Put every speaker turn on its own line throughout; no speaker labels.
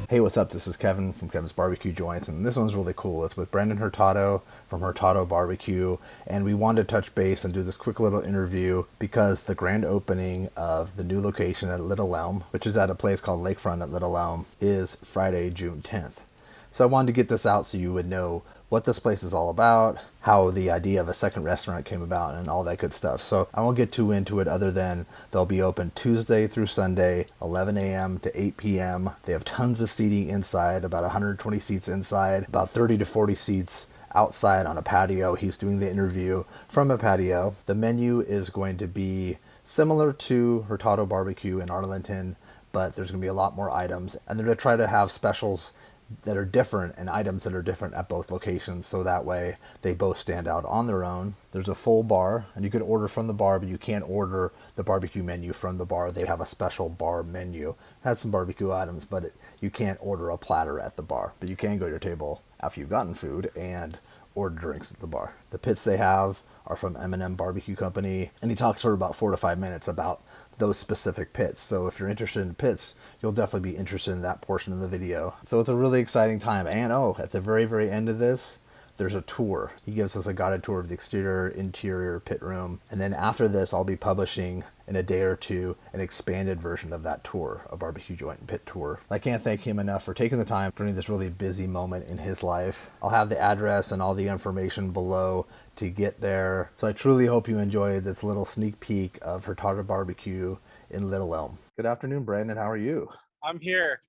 Hey, what's up? This is Kevin from Kevin's Barbecue Joints, and this one's really cool. It's with Brandon Hurtado from Hurtado Barbecue, and we wanted to touch base and do this quick little interview because the grand opening of the new location at Little Elm, which is at a place called Lakefront at Little Elm, is Friday, June 10th. So I wanted to get this out so you would know what this place is all about, how the idea of a second restaurant came about, and all that good stuff. So I won't get too into it other than they'll be open Tuesday through Sunday, 11 a.m. to 8 p.m. They have tons of seating inside, about 120 seats inside, about 30 to 40 seats outside on a patio. He's doing the interview from a patio. The menu is going to be similar to Hurtado Barbecue in Arlington, but there's going to be a lot more items. And they're going to try to have specials that are different and items that are different at both locations, so that way they both stand out on their own. There's a full bar, and you can order from the bar, but you can't order the barbecue menu from the bar. They have a special bar menu. It had some barbecue items, but you can't order a platter at the bar. But you can go to your table after you've gotten food and order drinks at the bar. The pits they have are from M&M Barbecue Company, and he talks for about 4 to 5 minutes about those specific pits. So if you're interested in pits, you'll definitely be interested in that portion of the video. So it's a really exciting time. And at the very, very end of this, there's a tour. He gives us a guided tour of the exterior, interior, pit room. And then after this, I'll be publishing in a day or two an expanded version of that tour, a barbecue joint and pit tour. I can't thank him enough for taking the time during this really busy moment in his life. I'll have the address and all the information below to get there. So I truly hope you enjoy this little sneak peek of Hurtado Barbecue in Little Elm. Good afternoon, Brandon. How are you?
I'm here.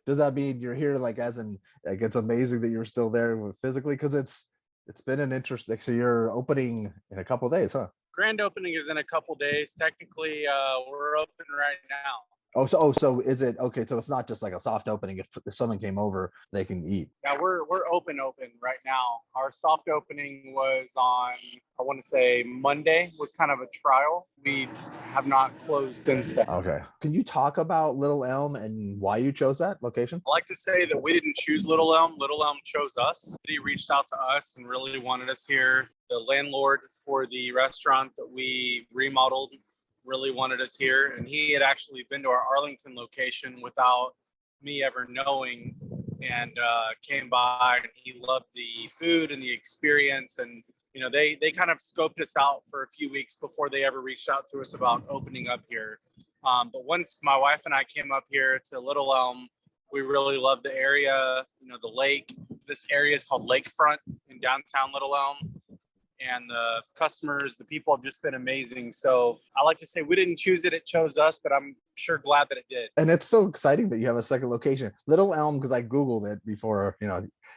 Does that mean you're here as in it's amazing that you're still there physically? Because it's been an interesting, so you're opening in a couple of days, huh?
Grand opening is in a couple days. Technically, we're open right now.
So is it okay? So it's not just like a soft opening. If someone came over, they can eat.
Yeah, we're open right now. Our soft opening was on, I want to say Monday, was kind of a trial. We have not closed since then.
Okay. Can you talk about Little Elm and why you chose that location?
I like to say that we didn't choose Little Elm. Little Elm chose us. He reached out to us and really wanted us here. The landlord for the restaurant that we remodeled really wanted us here, and he had actually been to our Arlington location without me ever knowing, and came by, and he loved the food and the experience. And they kind of scoped us out for a few weeks before they ever reached out to us about opening up here. But once my wife and I came up here to Little Elm, we really loved the area, the lake. This area is called Lakefront in downtown Little Elm. And the customers, the people have just been amazing. So I like to say we didn't choose it, it chose us, but I'm sure glad that it did.
And it's so exciting that you have a second location. Little Elm, because I Googled it before,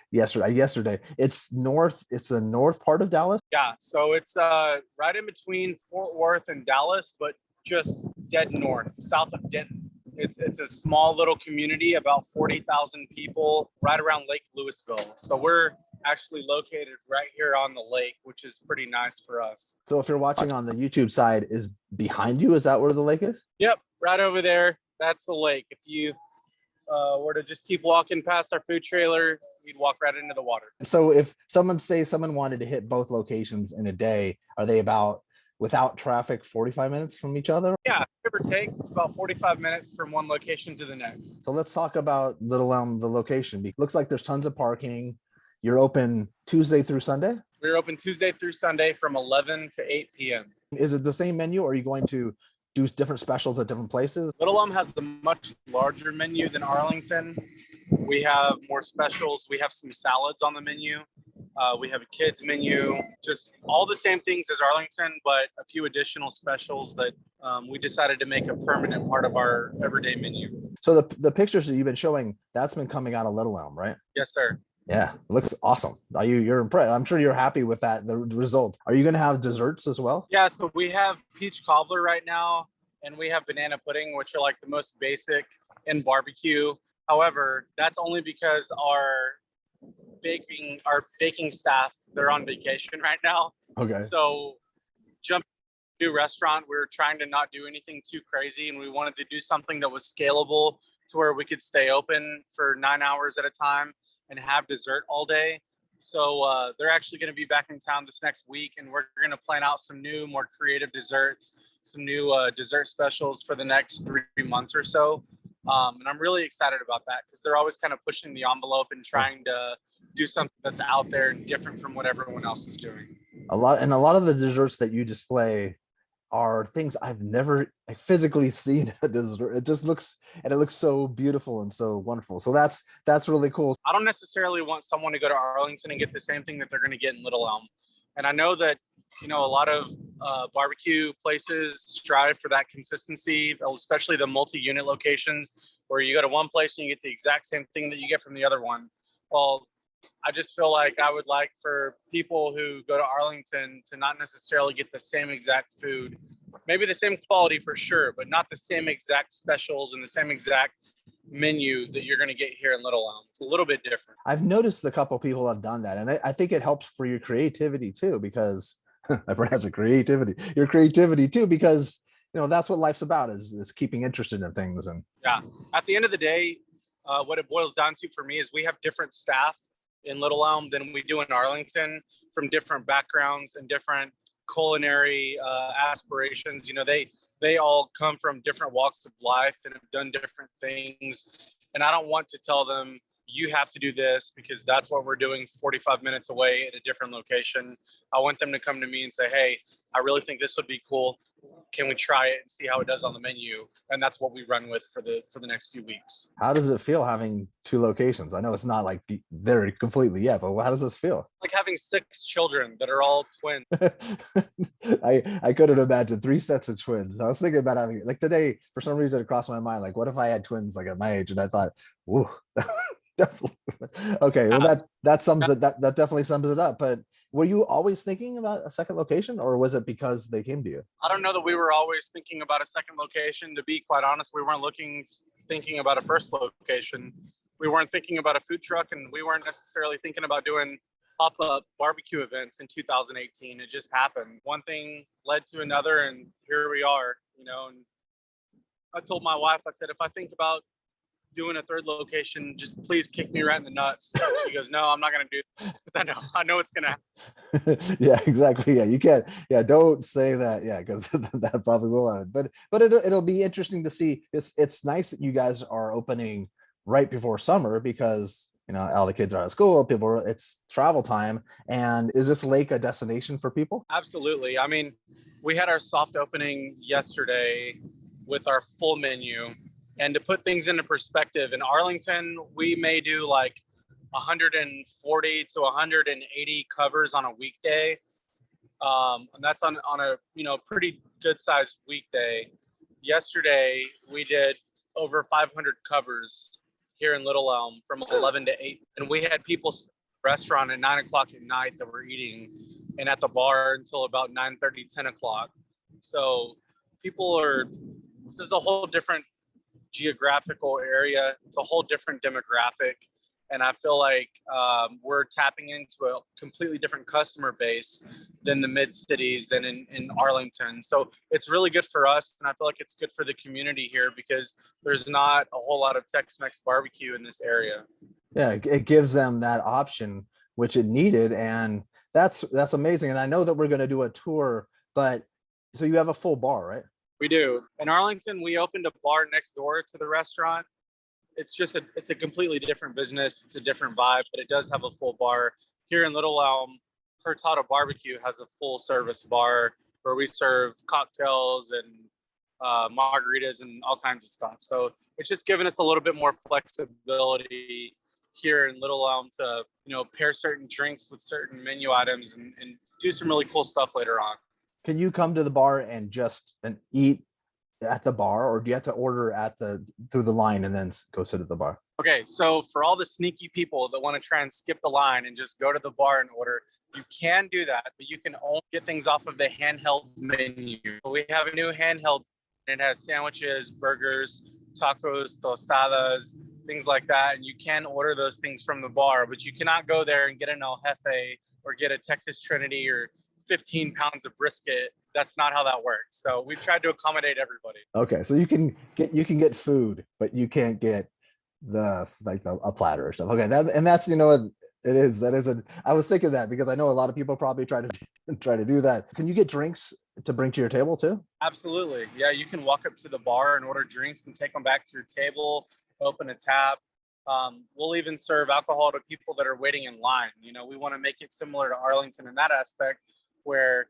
yesterday. It's the north part of Dallas.
Yeah, so it's right in between Fort Worth and Dallas, but just dead north, south of Denton. It's a small little community, about 40,000 people, right around Lake Louisville. So we're actually located right here on the lake, which is pretty nice for us.
So if you're watching on the YouTube side, is behind you, is that where the lake is?
Yep, right over there. That's the lake. If you were to just keep walking past our food trailer, you'd walk right into the water.
So if someone wanted to hit both locations in a day, are they about, without traffic, 45 minutes from each other?
Yeah, give or take. It's about 45 minutes from one location to the next.
So let's talk about Little Elm, the location. It looks like there's tons of parking. You're open Tuesday through Sunday?
We're open Tuesday through Sunday from 11 to 8 p.m.
Is it the same menu, or are you going to do different specials at different places?
Little Elm has a much larger menu than Arlington. We have more specials. We have some salads on the menu. We have a kids menu, just all the same things as Arlington, but a few additional specials that we decided to make a permanent part of our everyday menu.
So the pictures that you've been showing, that's been coming out of Little Elm, right?
Yes, sir.
Yeah, it looks awesome. You're impressed. I'm sure you're happy with that, the results. Are you going to have desserts as well?
Yeah, so we have peach cobbler right now, and we have banana pudding, which are like the most basic in barbecue. However, that's only because our baking staff, they're on vacation right now.
Okay.
So jumping to a new restaurant, we were trying to not do anything too crazy, and we wanted to do something that was scalable to where we could stay open for 9 hours at a time and have dessert all day. So they're actually going to be back in town this next week, and we're going to plan out some new, more creative desserts, some new dessert specials for the next 3 months or so. And I'm really excited about that because they're always kind of pushing the envelope and trying to do something that's out there and different from what everyone else is doing.
A lot of the desserts that you display are things I've never like physically seen a dessert. It just looks and it looks so beautiful and so wonderful. So that's really cool.
I don't necessarily want someone to go to Arlington and get the same thing that they're going to get in Little Elm. And I know that, a lot of barbecue places strive for that consistency, especially the multi-unit locations where you go to one place and you get the exact same thing that you get from the other one. Well, I just feel like I would like for people who go to Arlington to not necessarily get the same exact food, maybe the same quality for sure, but not the same exact specials and the same exact menu that you're going to get here in Little Elm. It's a little bit different.
I've noticed a couple people have done that, and I think it helps for your creativity too, because your creativity too, because that's what life's about is keeping interested in things. And
yeah, at the end of the day, what it boils down to for me is we have different staff in Little Elm than we do in Arlington, from different backgrounds and different culinary aspirations. They all come from different walks of life and have done different things. And I don't want to tell them, you have to do this because that's what we're doing 45 minutes away at a different location. I want them to come to me and say, hey, I really think this would be cool. Can we try it and see how it does on the menu? And that's what we run with for the next few weeks.
How does it feel having two locations? I know it's not like there completely yet, but how does this feel?
Like having 6 children that are all twins.
I couldn't imagine 3 sets of twins. I was thinking about having, like, today, for some reason it crossed my mind, like, what if I had twins like at my age? And I thought, whoa, definitely. Okay, well that sums it. That definitely sums it up. But were you always thinking about a second location, or was it because they came to you?
I don't know that we were always thinking about a second location. To be quite honest, we weren't thinking about a first location. We weren't thinking about a food truck, and we weren't necessarily thinking about doing pop-up barbecue events in 2018. It just happened. One thing led to another, and here we are. And I told my wife, I said, if I think about doing a third location, just please kick me right in the nuts. She goes, no, I'm not going to do that, because I know it's going to
happen. Yeah, exactly. Yeah, you can't. Yeah, don't say that. Yeah, because that probably will happen. But it'll be interesting to see. It's nice that you guys are opening right before summer, because all the kids are out of school. It's travel time. And is this lake a destination for people?
Absolutely. I mean, we had our soft opening yesterday with our full menu. And to put things into perspective, in Arlington, we may do like 140 to 180 covers on a weekday. And that's on a pretty good sized weekday. Yesterday, we did over 500 covers here in Little Elm from 11 to 8. And we had people at the restaurant at 9 o'clock at night that were eating, and at the bar until about 9:30, 10 o'clock. So this is a whole different geographical area. It's a whole different demographic. And I feel like we're tapping into a completely different customer base than the mid cities, than in Arlington. So it's really good for us. And I feel like it's good for the community here, because there's not a whole lot of Tex-Mex barbecue in this area.
Yeah, it gives them that option, which it needed. And that's amazing. And I know that we're going to do a tour, but so you have a full bar, right?
We do. In Arlington, we opened a bar next door to the restaurant. It's a completely different business. It's a different vibe, but it does have a full bar. Here in Little Elm, Hurtado Barbecue has a full service bar where we serve cocktails and margaritas and all kinds of stuff. So it's just given us a little bit more flexibility here in Little Elm to, pair certain drinks with certain menu items and do some really cool stuff later on.
Can you come to the bar and eat at the bar, or do you have to order through the line and then go sit at the bar?
Okay, so for all the sneaky people that want to try and skip the line and just go to the bar and order, you can do that, but you can only get things off of the handheld menu. We have a new handheld, and it has sandwiches, burgers, tacos, tostadas, things like that, and you can order those things from the bar, but you cannot go there and get an El Jefe or get a Texas Trinity or 15 pounds of brisket. That's not how that works. So we've tried to accommodate everybody.
Okay, so you can get food, but you can't get a platter or stuff. Okay, that's It is. That is I was thinking that because I know a lot of people probably try to try to do that. Can you get drinks to bring to your table too?
Absolutely. Yeah, you can walk up to the bar and order drinks and take them back to your table, open a tab. We'll even serve alcohol to people that are waiting in line. You know, we want to make it similar to Arlington in that aspect where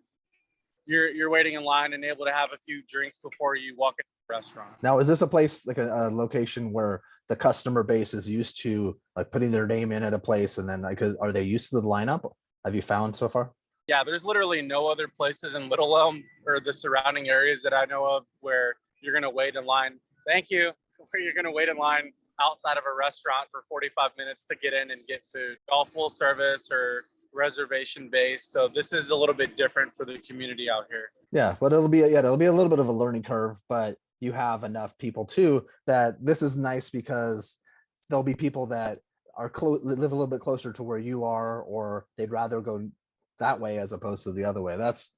you're waiting in line and able to have a few drinks before you walk into the restaurant.
Now, is this a place like a location where the customer base is used to like putting their name in at a place, and then like, are they used to the lineup? Have you found so far?
Yeah, there's literally no other places in Little Elm or the surrounding areas that I know of where you're going to wait in line. Thank you. Where you're going to wait in line outside of a restaurant for 45 minutes to get in and get food. All full service or reservation based. So this is a little bit different for the community out here.
Yeah, but it'll be a little bit of a learning curve, but you have enough people too that this is nice because there'll be people that are live a little bit closer to where you are, or they'd rather go that way as opposed to the other way. That's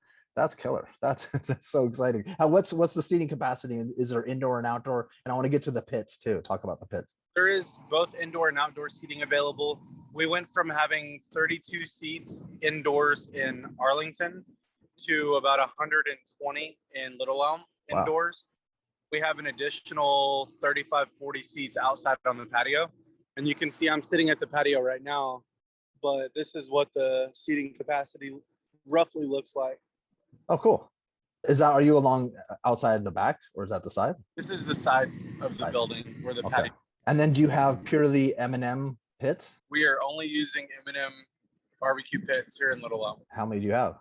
killer. That's so exciting. What's the seating capacity? Is there indoor and outdoor? And I want to get to the pits too. Talk about the pits.
There is both indoor and outdoor seating available. We went from having 32 seats indoors in Arlington to about 120 in Little Elm indoors. Wow. We have an additional 35, 40 seats outside on the patio. And you can see I'm sitting at the patio right now, but this is what the seating capacity roughly looks like.
Oh, cool. Are you along outside the back, or is that the side?
This is the side of the building where the patio.
And then do you have purely M&M pits?
We are only using M&M barbecue pits here in Little Elm.
How many do you have?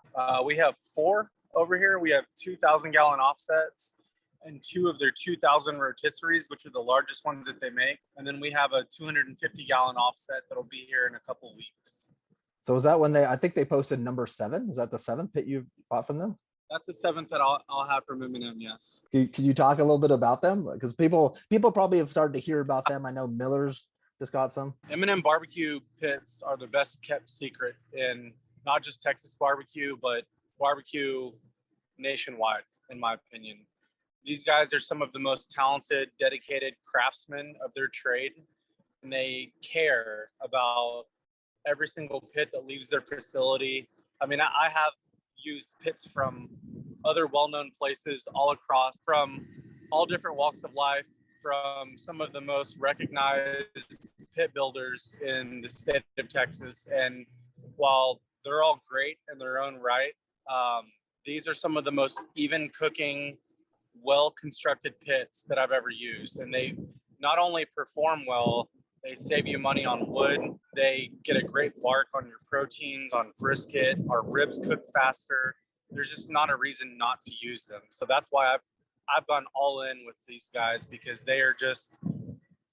We have 4 over here. We have 2,000-gallon offsets and 2 of their 2,000 rotisseries, which are the largest ones that they make. And then we have a 250-gallon offset that'll be here in a couple weeks.
So is that when I think they posted number 7? Is that the 7th pit you bought from them?
That's the 7th that I'll have from M&M, yes.
Can you talk a little bit about them? Because people probably have started to hear about them. I know Miller's just got some.
M&M barbecue pits are the best kept secret in not just Texas barbecue, but barbecue nationwide, in my opinion. These guys are some of the most talented, dedicated craftsmen of their trade, and they care about every single pit that leaves their facility. I mean, I have used pits from other well-known places all across, from all different walks of life, from some of the most recognized pit builders in the state of Texas. And while they're all great in their own right, these are some of the most even cooking, well-constructed pits that I've ever used. And they not only perform well, they save you money on wood. They get a great bark on your proteins, on brisket. Our ribs cook faster. There's just not a reason not to use them. So that's why I've gone all in with these guys, because they are just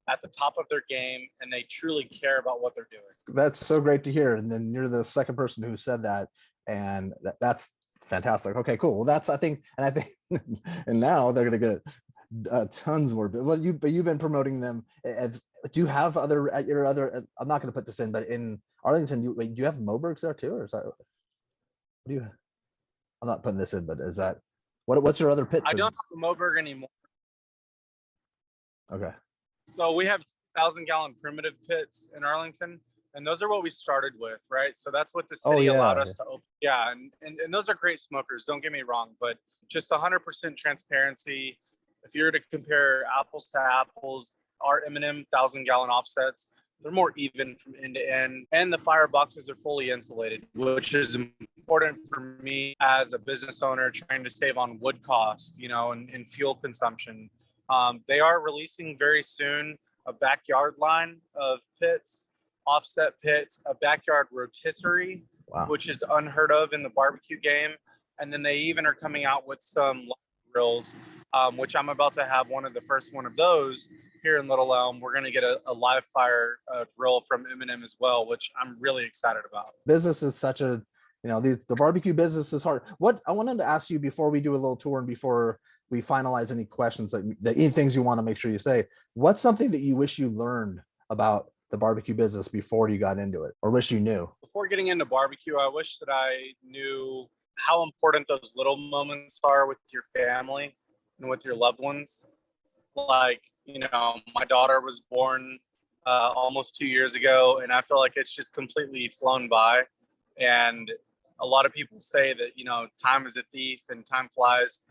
at the top of their game and they truly care about what they're doing.
That's so great to hear. And then you're the second person who said that, and that's fantastic. Okay, cool. Well, I think, and now they're going to get tons more. But you've been promoting them. Do you have other at your other? I'm not going to put this in, but in Arlington, do you have Mobergs there too, or is that? What do you? I'm not putting this in, but is that what's your other pits?
I don't have a Moberg anymore.
Okay.
So we have 1,000-gallon primitive pits in Arlington, and those are what we started with, right? So that's what the city allowed us to open. Yeah, and those are great smokers. Don't get me wrong, but just 100% transparency. If you were to compare apples to apples, our M&M 1,000-gallon offsets, they're more even from end to end, and the fireboxes are fully insulated, which is important for me as a business owner trying to save on wood costs, and fuel consumption. They are releasing very soon a backyard line of pits, offset pits, a backyard rotisserie, wow, which is unheard of in the barbecue game. And then they even are coming out with some grills, which I'm about to have one of the first one of those here in Little Elm. We're going to get a live fire grill from M&M as well, which I'm really excited about.
Business is such a, the barbecue business is hard. What I wanted to ask you before we do a little tour and before we finalize any questions, any things you want to make sure you say, what's something that you wish you learned about the barbecue business before you got into it, or wish you knew? Before
getting into barbecue, I wish that I knew how important those little moments are with your family and with your loved ones. Like, my daughter was born almost 2 years ago, and I feel like it's just completely flown by. And a lot of people say that, time is a thief and time flies.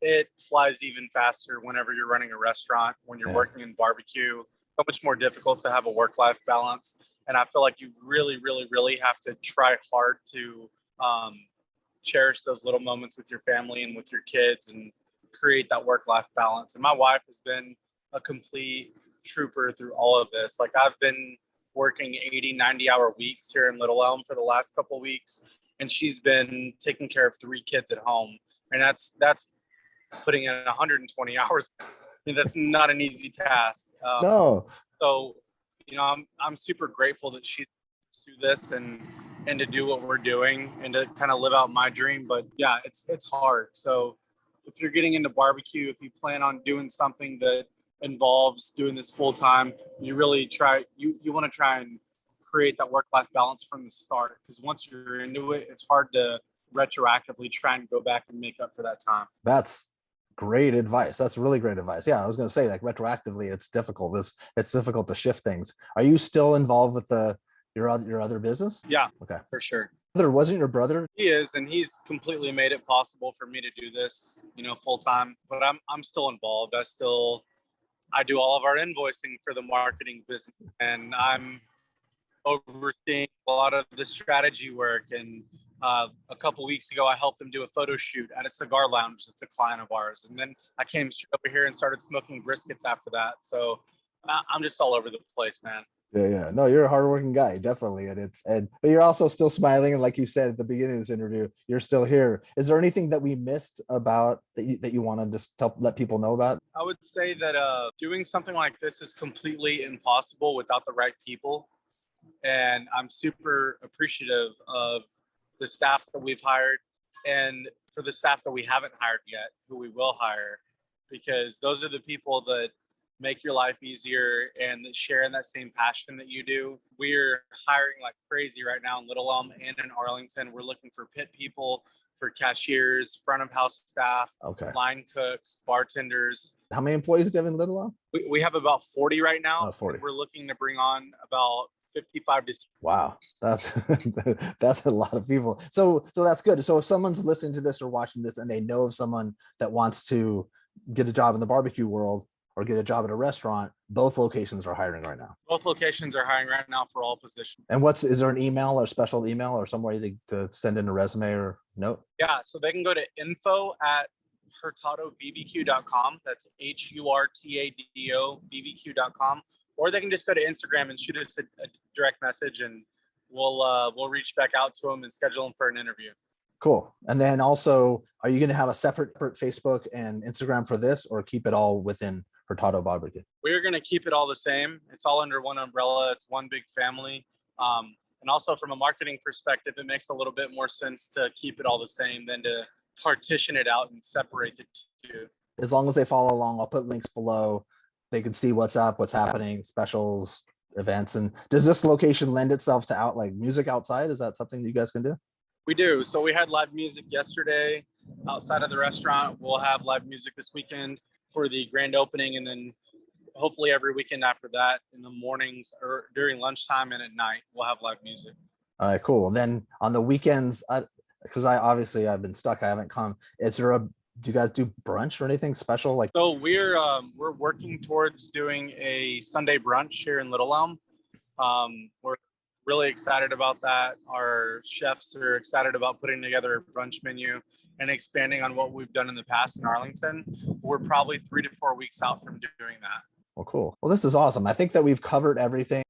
It flies even faster whenever you're running a restaurant, when you're working in barbecue. So much more difficult to have a work-life balance. And I feel like you really, really, really have to try hard to cherish those little moments with your family and with your kids and create that work-life balance. And my wife has been a complete trooper through all of this. Like, I've been working 80, 90-hour weeks here in Little Elm for the last couple of weeks, and she's been taking care of 3 kids at home. And that's putting in 120 hours. I mean, that's not an easy task.
No.
So, I'm super grateful that she do this and to do what we're doing and to kind of live out my dream. But yeah, it's hard. So if you're getting into barbecue, if you plan on doing something that involves doing this full time, you really you want to try and create that work-life balance from the start, because once you're into it, it's hard to retroactively try and go back and make up for that time.
That's great advice. That's really great advice. Yeah, I was going to say, like, retroactively, it's difficult. It's difficult to shift things. Are you still involved with your other business?
Yeah,
okay,
for sure.
Wasn't your brother?
He is, and he's completely made it possible for me to do this, full time. But I'm still involved. I do all of our invoicing for the marketing business, and I'm overseeing a lot of the strategy work. And a couple weeks ago, I helped them do a photo shoot at a cigar lounge that's a client of ours. And then I came straight over here and started smoking briskets after that. So I'm just all over the place, man.
Yeah. No, you're a hardworking guy, definitely. But you're also still smiling. And like you said at the beginning of this interview, you're still here. Is there anything that we missed about that you want to just let people know about?
I would say that doing something like this is completely impossible without the right people. And I'm super appreciative of the staff that we've hired, and for the staff that we haven't hired yet, who we will hire, because those are the people that make your life easier and that share in that same passion that you do. We're hiring like crazy right now in Little Elm and in Arlington. We're looking for pit people, for cashiers, front of house staff, line cooks, bartenders.
How many employees do you have in Little Elm?
We have about 40 right now.
40.
We're looking to bring on about 55 to.
Wow, that's that's a lot of people. So that's good. So if someone's listening to this or watching this and they know of someone that wants to get a job in the barbecue world or get a job at a restaurant, both locations are hiring right now.
Both locations are hiring right now for all positions.
And is there an email or special email or some way to send in a resume or note?
Yeah, so they can go to info@hurtadobbq.com. That's HURTADO BBQ.com. Or they can just go to Instagram and shoot us a direct message, and we'll reach back out to them and schedule them for an interview.
Cool. And then also, are you going to have a separate Facebook and Instagram for this, or keep it all within Hurtado Barbecue?
We're going to keep it all the same. It's all under one umbrella. It's one big family. And also from a marketing perspective, it makes a little bit more sense to keep it all the same than to partition it out and separate the two.
As long as they follow along, I'll put links below. They can see what's up, what's happening, specials, events. And does this location lend itself to music outside? Is that something you guys can do?
We do. So we had live music yesterday outside of the restaurant. We'll have live music this weekend for the grand opening, and then hopefully every weekend after that, in the mornings or during lunchtime and at night, we'll have live music.
All right, cool. And then on the weekends, because I've been stuck, I haven't come. Do you guys do brunch or anything special?
So we're working towards doing a Sunday brunch here in Little Elm. We're really excited about that. Our chefs are excited about putting together a brunch menu and expanding on what we've done in the past in Arlington. We're probably 3 to 4 weeks out from doing that.
Well, cool. Well, this is awesome. I think that we've covered everything.